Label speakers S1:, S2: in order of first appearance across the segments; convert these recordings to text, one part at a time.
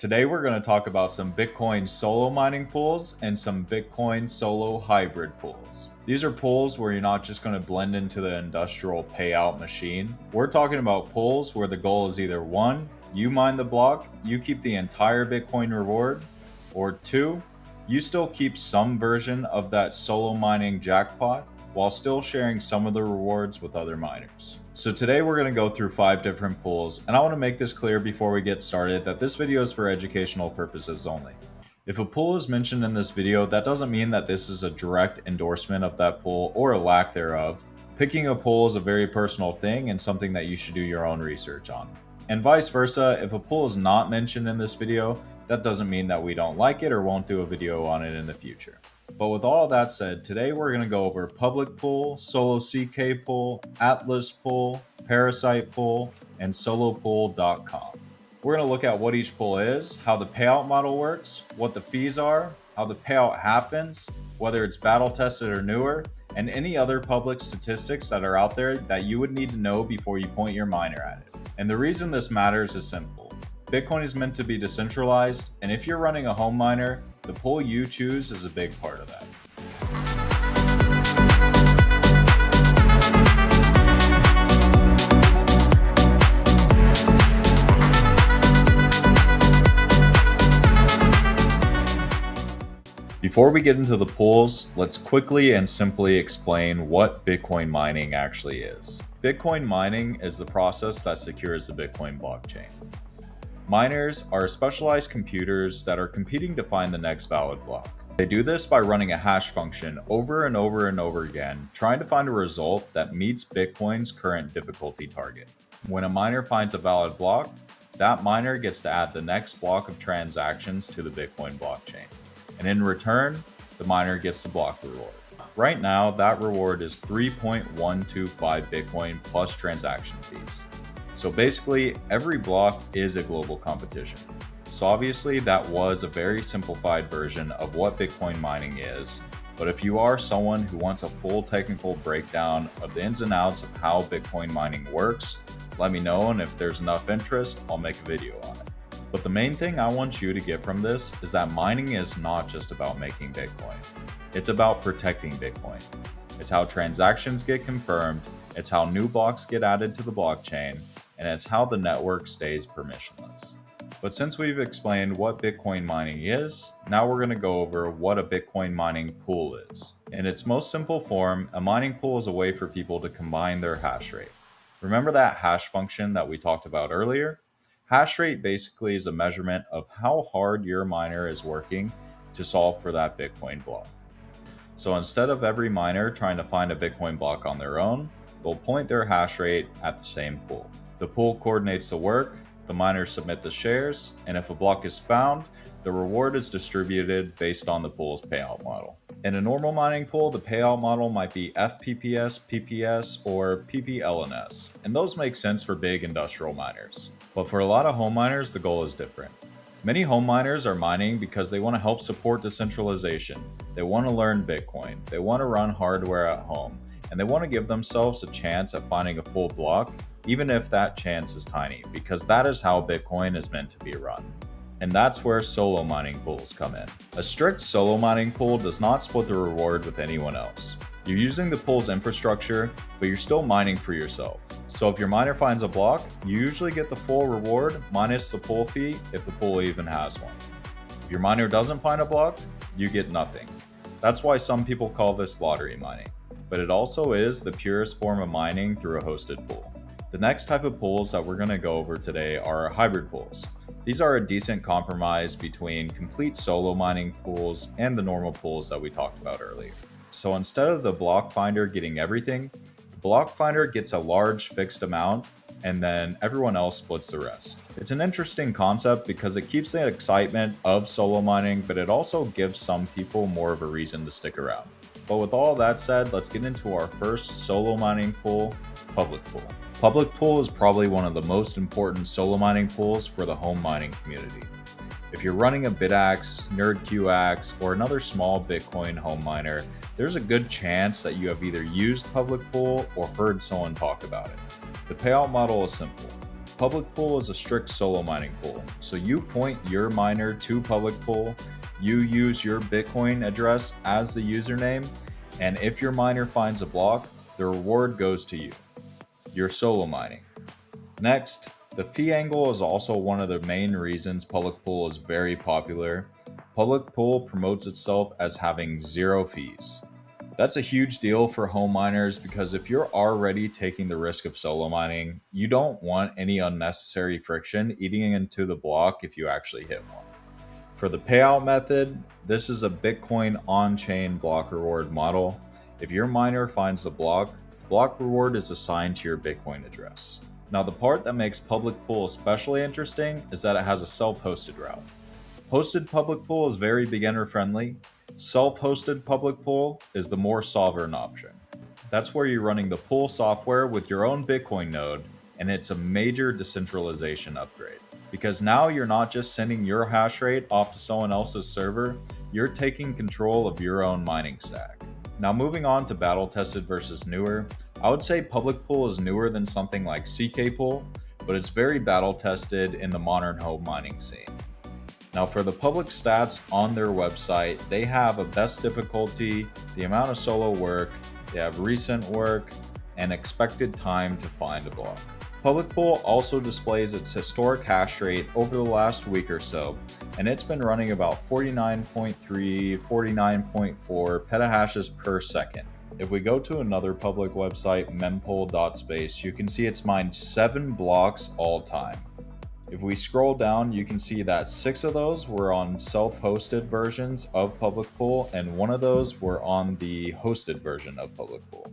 S1: Today we're going to talk about some Bitcoin solo mining pools and some Bitcoin solo hybrid pools. These are pools where you're not just going to blend into the industrial payout machine. We're talking about pools where the goal is either 1, you mine the block, you keep the entire Bitcoin reward, or 2, you still keep some version of that solo mining jackpot while still sharing some of the rewards with other miners. So today we're going to go through 5 different pools, and I want to make this clear before we get started that this video is for educational purposes only. If a pool is mentioned in this video, that doesn't mean that this is a direct endorsement of that pool or a lack thereof. Picking a pool is a very personal thing and something that you should do your own research on. And vice versa, if a pool is not mentioned in this video, that doesn't mean that we don't like it or won't do a video on it in the future. But with all that said, today we're going to go over Public Pool, Solo CKPool, AtlasPool, Parasite Pool, and SoloPool.com. We're going to look at what each pool is, how the payout model works, what the fees are, how the payout happens, whether it's battle tested or newer, and any other public statistics that are out there that you would need to know before you point your miner at it. And the reason this matters is simple. Bitcoin is meant to be decentralized, and if you're running a home miner, the pool you choose is a big part of that. Before we get into the pools, let's quickly and simply explain what Bitcoin mining actually is. Bitcoin mining is the process that secures the Bitcoin blockchain. Miners are specialized computers that are competing to find the next valid block. They do this by running a hash function over and over and over again, trying to find a result that meets Bitcoin's current difficulty target. When a miner finds a valid block, that miner gets to add the next block of transactions to the Bitcoin blockchain. And in return, the miner gets the block reward. Right now, that reward is 3.125 Bitcoin plus transaction fees. So basically, every block is a global competition. So obviously, that was a very simplified version of what Bitcoin mining is. But if you are someone who wants a full technical breakdown of the ins and outs of how Bitcoin mining works, let me know, and if there's enough interest, I'll make a video on it. But the main thing I want you to get from this is that mining is not just about making Bitcoin. It's about protecting Bitcoin. It's how transactions get confirmed, it's how new blocks get added to the blockchain, and it's how the network stays permissionless. But since we've explained what Bitcoin mining is, now we're going to go over what a Bitcoin mining pool is. In its most simple form, a mining pool is a way for people to combine their hash rate. Remember that hash function that we talked about earlier? Hash rate basically is a measurement of how hard your miner is working to solve for that Bitcoin block. So instead of every miner trying to find a Bitcoin block on their own, they'll point their hash rate at the same pool. The pool coordinates the work, the miners submit the shares, and if a block is found, the reward is distributed based on the pool's payout model. In a normal mining pool, the payout model might be FPPS, PPS, or PPLNS, and those make sense for big industrial miners. But for a lot of home miners, the goal is different. Many home miners are mining because they want to help support decentralization. They want to learn Bitcoin, they want to run hardware at home, and they want to give themselves a chance at finding a full block, even if that chance is tiny, because that is how Bitcoin is meant to be run. And that's where solo mining pools come in. A strict solo mining pool does not split the reward with anyone else. You're using the pool's infrastructure, but you're still mining for yourself. So if your miner finds a block, you usually get the full reward minus the pool fee if the pool even has one. If your miner doesn't find a block, you get nothing. That's why some people call this lottery mining, but it also is the purest form of mining through a hosted pool. The next type of pools that we're going to go over today are hybrid pools. These are a decent compromise between complete solo mining pools and the normal pools that we talked about earlier. So instead of the block finder getting everything, the block finder gets a large fixed amount and then everyone else splits the rest. It's an interesting concept because it keeps the excitement of solo mining, but it also gives some people more of a reason to stick around. But with all that said, let's get into our first solo mining pool, Public Pool. Public Pool is probably one of the most important solo mining pools for the home mining community. If you're running a BitAxe, NerdQaxe, or another small Bitcoin home miner, there's a good chance that you have either used Public Pool or heard someone talk about it. The payout model is simple. Public pool is a strict solo mining pool. So you point your miner to public pool, you use your Bitcoin address as the username, and if your miner finds a block, the reward goes to you. You're solo mining. Next, the fee angle is also one of the main reasons public pool is very popular. Public pool promotes itself as having zero fees. That's a huge deal for home miners because if you're already taking the risk of solo mining, you don't want any unnecessary friction eating into the block if you actually hit one. For the payout method, this is a Bitcoin on-chain block reward model. If your miner finds the block reward is assigned to your Bitcoin address. Now the part that makes public pool especially interesting is that it has a self-hosted route. Hosted public pool is very beginner friendly. Self-hosted public pool is the more sovereign option. That's where you're running the pool software with your own Bitcoin node, and it's a major decentralization upgrade. Because now you're not just sending your hash rate off to someone else's server, you're taking control of your own mining stack. Now moving on to battle tested versus newer, I would say public pool is newer than something like CKPool, but it's very battle tested in the modern home mining scene. Now for the public stats on their website, they have a best difficulty, the amount of solo work, they have recent work, and expected time to find a block. Public pool also displays its historic hash rate over the last week or so, and it's been running about 49.3, 49.4 petahashes per second. If we go to another public website, mempool.space, you can see it's mined 7 blocks all time. If we scroll down, you can see that 6 of those were on self-hosted versions of public pool, and 1 of those were on the hosted version of public pool.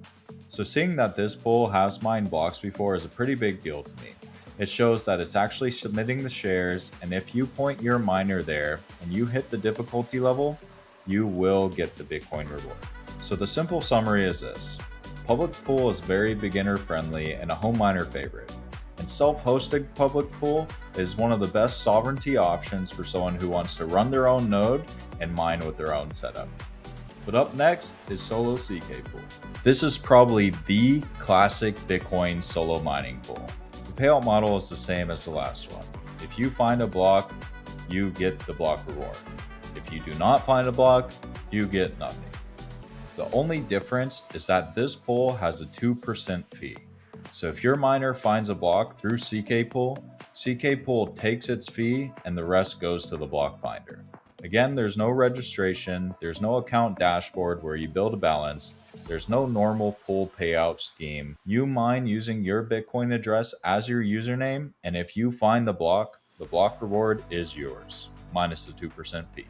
S1: So seeing that this pool has mined blocks before is a pretty big deal to me. It shows that it's actually submitting the shares, and if you point your miner there and you hit the difficulty level, you will get the Bitcoin reward. So the simple summary is this. Public pool is very beginner friendly and a home miner favorite. And self-hosted public pool is one of the best sovereignty options for someone who wants to run their own node and mine with their own setup. But up next is solo CKPool. This is probably the classic Bitcoin solo mining pool. The payout model is the same as the last one. If you find a block, you get the block reward. If you do not find a block, you get nothing. The only difference is that this pool has a 2% fee. So if your miner finds a block through CKPool, CKPool takes its fee and the rest goes to the block finder. Again, there's no registration, there's no account dashboard where you build a balance, there's no normal pool payout scheme. You mine using your Bitcoin address as your username, and if you find the block reward is yours, minus the 2% fee.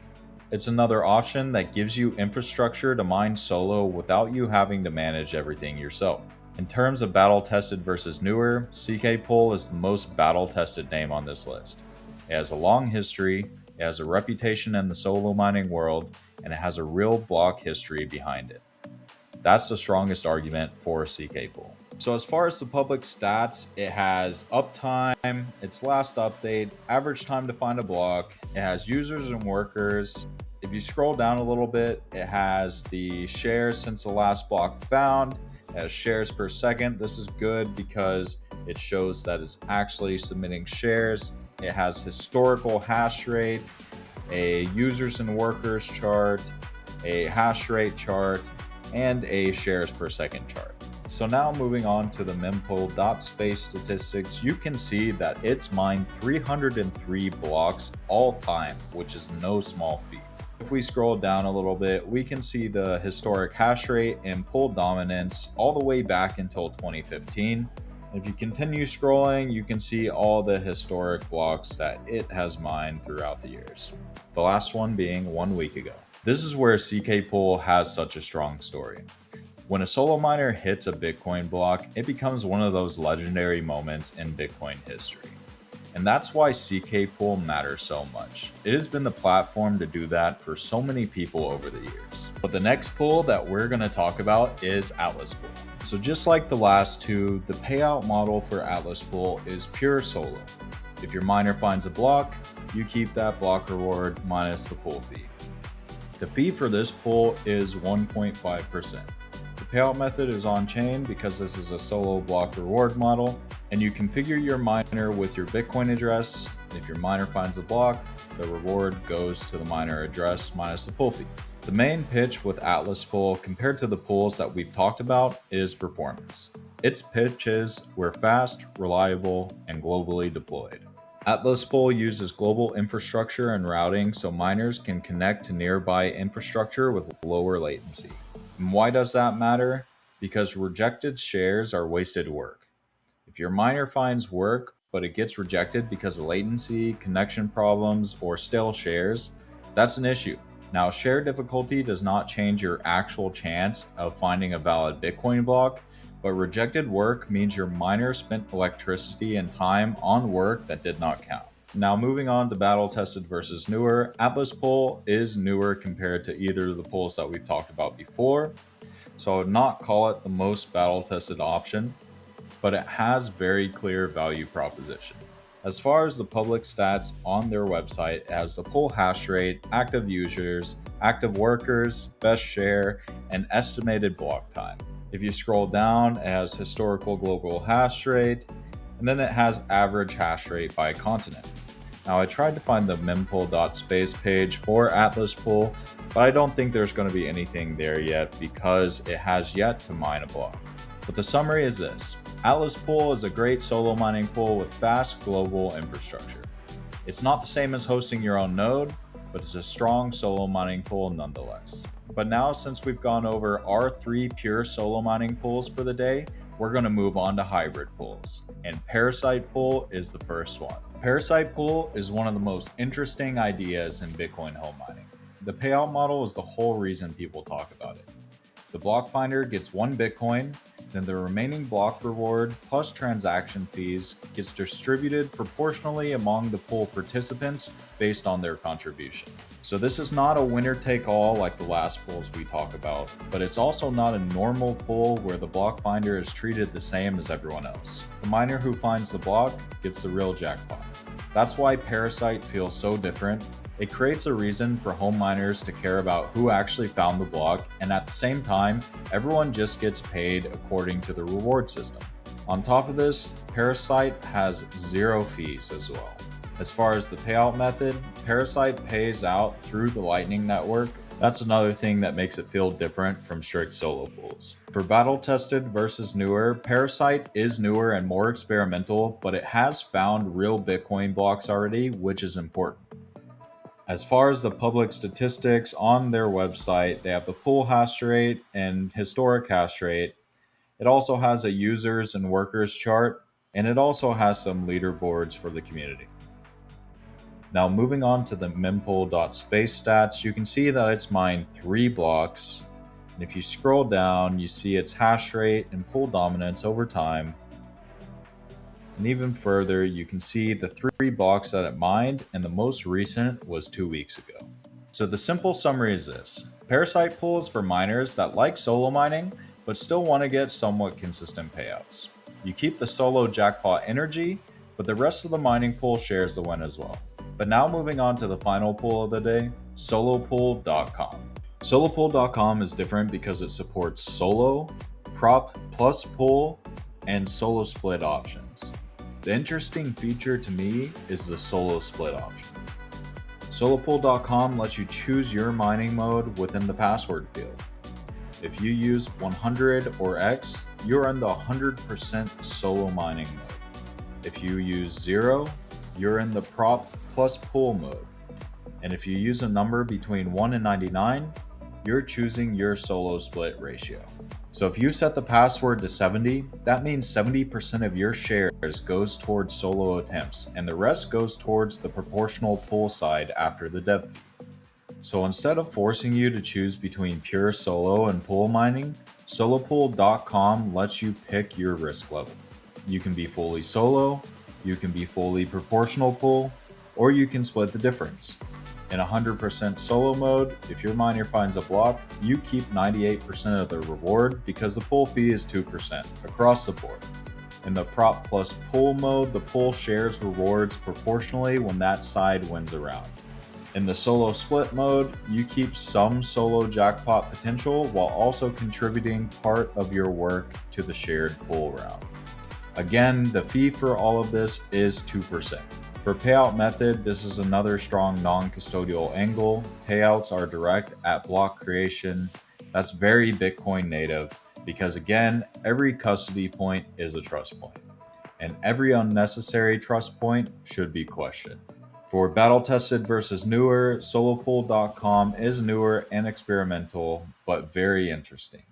S1: It's another option that gives you infrastructure to mine solo without you having to manage everything yourself. In terms of battle tested versus newer, CKPool is the most battle tested name on this list. It has a long history, it has a reputation in the solo mining world, and it has a real block history behind it. That's the strongest argument for CKPool. So as far as the public stats, it has uptime, its last update, average time to find a block, it has users and workers. If you scroll down a little bit, it has the shares since the last block found, it has shares per second. This is good because it shows that it's actually submitting shares. It has historical hash rate, a users and workers chart, a hash rate chart, and a shares per second chart. So now moving on to the mempool.space statistics, you can see that it's mined 303 blocks all time, which is no small feat. If we scroll down a little bit, we can see the historic hash rate and pool dominance all the way back until 2015. If you continue scrolling, you can see all the historic blocks that it has mined throughout the years. The last one being 1 week ago. This is where CKPool has such a strong story. When a solo miner hits a Bitcoin block, it becomes one of those legendary moments in Bitcoin history. And that's why CKPool matters so much. It has been the platform to do that for so many people over the years. But the next pool that we're going to talk about is AtlasPool. So just like the last two, the payout model for AtlasPool is pure solo. If your miner finds a block, you keep that block reward minus the pool fee. The fee for this pool is 1.5%. The payout method is on chain because this is a solo block reward model. and you configure your miner with your Bitcoin address. If your miner finds the block, the reward goes to the miner address minus the pool fee. The main pitch with AtlasPool compared to the pools that we've talked about is performance. Its pitch is we're fast, reliable, and globally deployed. AtlasPool uses global infrastructure and routing so miners can connect to nearby infrastructure with lower latency. And why does that matter? Because rejected shares are wasted work. If your miner finds work, but it gets rejected because of latency, connection problems, or stale shares, that's an issue. Now, share difficulty does not change your actual chance of finding a valid Bitcoin block, but rejected work means your miner spent electricity and time on work that did not count. Now, moving on to battle tested versus newer, AtlasPool is newer compared to either of the pools that we've talked about before, so I would not call it the most battle tested option, but it has very clear value proposition. As far as the public stats on their website, it has the pool hash rate, active users, active workers, best share, and estimated block time. If you scroll down, it has historical global hash rate, and then it has average hash rate by continent. Now, I tried to find the mempool.space page for AtlasPool, but I don't think there's going to be anything there yet because it has yet to mine a block. But the summary is this. AtlasPool is a great solo mining pool with fast global infrastructure. It's not the same as hosting your own node, but it's a strong solo mining pool nonetheless. But now, since we've gone over our 3 pure solo mining pools for the day, we're going to move on to hybrid pools. And Parasite Pool is the first one. Parasite Pool is one of the most interesting ideas in Bitcoin home mining. The payout model is the whole reason people talk about it. The block finder gets 1 Bitcoin, then the remaining block reward plus transaction fees gets distributed proportionally among the pool participants based on their contribution. So this is not a winner-take-all like the last pools we talk about, but it's also not a normal pool where the block finder is treated the same as everyone else. The miner who finds the block gets the real jackpot. That's why Parasite feels so different. It creates a reason for home miners to care about who actually found the block, and at the same time, everyone just gets paid according to the reward system. On top of this, Parasite has 0 fees as well. As far as the payout method, Parasite pays out through the Lightning Network. That's another thing that makes it feel different from strict solo pools. For battle tested versus newer, Parasite is newer and more experimental, but it has found real Bitcoin blocks already, which is important. As far as the public statistics on their website, they have the pool hash rate and historic hash rate. It also has a users and workers chart, and it also has some leaderboards for the community. Now, moving on to the mempool.space stats, you can see that it's mined 3 blocks. And if you scroll down, you see its hash rate and pool dominance over time. And even further, you can see the 3 blocks that it mined, and the most recent was 2 weeks ago. So the simple summary is this. Parasite Pool is for miners that like solo mining, but still want to get somewhat consistent payouts. You keep the solo jackpot energy, but the rest of the mining pool shares the win as well. But now moving on to the final pool of the day, solopool.com. Solopool.com is different because it supports solo, prop plus pool, and solo split options. The interesting feature to me is the solo split option. Solopool.com lets you choose your mining mode within the password field. If you use 100 or X, you're in the 100% solo mining mode. If you use 0, you're in the prop plus pool mode. And if you use a number between 1 and 99, you're choosing your solo split ratio. So if you set the password to 70, that means 70% of your shares goes towards solo attempts, and the rest goes towards the proportional pool side after the dev fee. So instead of forcing you to choose between pure solo and pool mining, solopool.com lets you pick your risk level. You can be fully solo, you can be fully proportional pool, or you can split the difference. In 100% solo mode, if your miner finds a block, you keep 98% of the reward because the pool fee is 2% across the board. In the prop plus pool mode, the pool shares rewards proportionally when that side wins a round. In the solo split mode, you keep some solo jackpot potential while also contributing part of your work to the shared pool round. Again, the fee for all of this is 2%. For payout method, this is another strong non-custodial angle. Payouts are direct at block creation. That's very Bitcoin native because again, every custody point is a trust point, and every unnecessary trust point should be questioned. For battle tested versus newer, solopool.com is newer and experimental, but very interesting.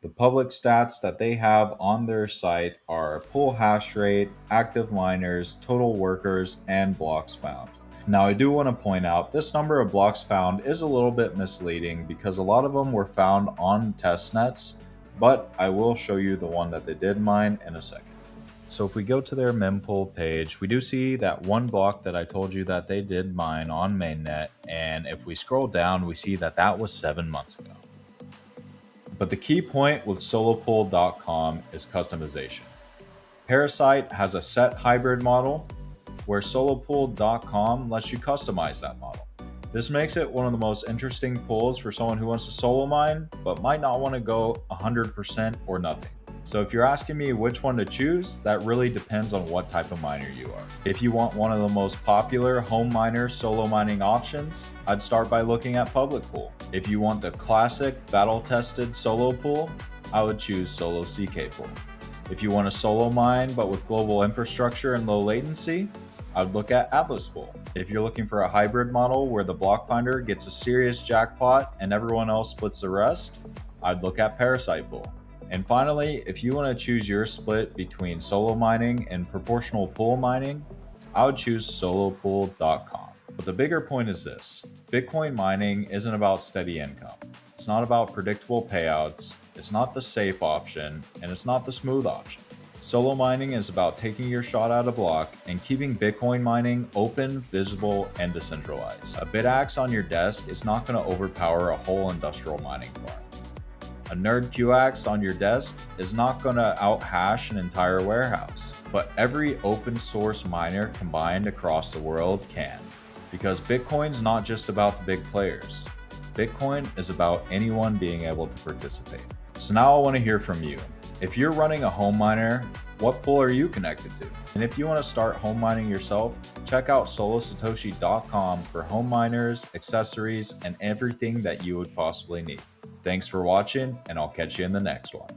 S1: The public stats that they have on their site are pool hash rate, active miners, total workers, and blocks found. Now, I do want to point out this number of blocks found is a little bit misleading because a lot of them were found on test nets, but I will show you the one that they did mine in a second. So if we go to their mempool page, we do see that one block that I told you that they did mine on mainnet, and if we scroll down, we see that that was 7 months ago. But the key point with solopool.com is customization. Parasite has a set hybrid model, where solopool.com lets you customize that model. This makes it one of the most interesting pools for someone who wants to solo mine, but might not want to go 100% or nothing. So if you're asking me which one to choose, that really depends on what type of miner you are. If you want one of the most popular home miner solo mining options, I'd start by looking at public pool. If you want the classic battle tested solo pool, I would choose solo CKPool. If you want a solo mine but with global infrastructure and low latency, I would look at AtlasPool. If you're looking for a hybrid model where the block finder gets a serious jackpot and everyone else splits the rest, I'd look at Parasite Pool. And finally, if you want to choose your split between solo mining and proportional pool mining, I would choose solopool.com. But the bigger point is this: Bitcoin mining isn't about steady income. It's not about predictable payouts, it's not the safe option, and it's not the smooth option. Solo mining is about taking your shot at a block and keeping Bitcoin mining open, visible, and decentralized. A BitAxe on your desk is not going to overpower a whole industrial mining farm. A nerd QAxe on your desk is not going to out-hash an entire warehouse, but every open source miner combined across the world can. Because Bitcoin's not just about the big players. Bitcoin is about anyone being able to participate. So now I want to hear from you. If you're running a home miner, what pool are you connected to? And if you want to start home mining yourself, check out solosatoshi.com for home miners, accessories, and everything that you would possibly need. Thanks for watching, and I'll catch you in the next one.